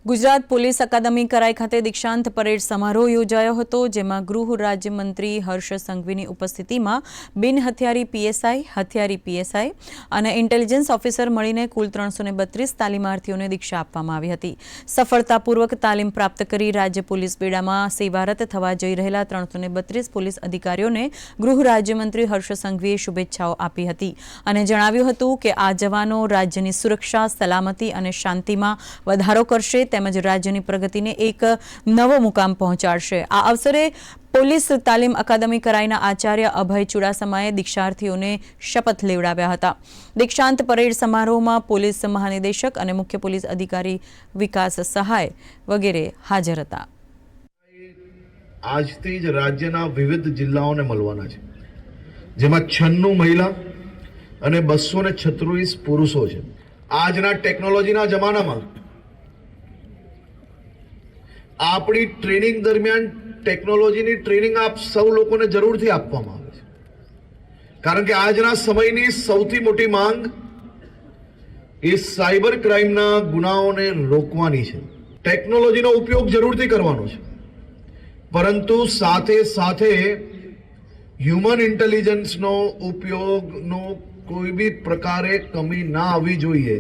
Gujarat police અકાદમી કરાઈ ખાતે દીક્ષાંત પરેડ સમારોહ યોજાયો હતો, જેમાં ગૃહ રાજ્યમંત્રી હર્ષ સંઘવીની ઉપસ્થિતિમાં બિન હથિયારી પીએસઆઈ, હથિયારી પીએસઆઈ અને ઇન્ટેલિજન્સ ઓફિસર મળીને કુલ 332 તાલીમાર્થીઓને દીક્ષા આપવામાં આવી હતી। સફળતાપૂર્વક તાલીમ પ્રાપ્ત કરી રાજ્ય પોલીસ બેડામાં સેવારત થવા જઈ રહેલા 332 પોલીસ અધિકારીઓને ગૃહ રાજ્યમંત્રી હર્ષ સંઘવીએ શુભેચ્છાઓ આપી હતી અને જણાવ્યું હતું કે આ જવાનો રાજ્યની સુરક્ષા, સલામતી અને શાંતિમાં વધારો કરશે તેમજ રાજ્યની પ્રગતિને એક નવો મુકામ પહોંચાડશે। આ અવસરે પોલીસ તાલીમ અકાદમી કરાઈના આચાર્ય અભય ચુડાસમાએ દીક્ષાર્થીઓને શપથ લેવડાવ્યા હતા। દીક્ષાંત પરેડ સમારોહમાં પોલીસ મહાનિદેશક અને મુખ્ય પોલીસ અધિકારી વિકાસ સહાય વગેરે હાજર હતા। આજથી જ રાજ્યના વિવિધ જિલ્લાઓને મળવાના છે, જેમાં 96 મહિલા અને 236 પુરુષો છે। આજના ટેકનોલોજીના જમાનામાં આપણી ટ્રેનિંગ દરમિયાન ટેકનોલોજીની ટ્રેનિંગ આપ સૌ લોકોને જરૂરથી આપવામાં આવે છે, કારણ કે આજના સમયની સૌથી મોટી માંગ એ સાયબર ક્રાઇમના ગુનાઓને રોકવાની છે। ટેકનોલોજીનો ઉપયોગ જરૂરથી કરવાનો છે, પરંતુ સાથે સાથે હ્યુમન ઇન્ટેલિજન્સનો ઉપયોગનો કોઈ બી પ્રકારે કમી ના આવવી જોઈએ।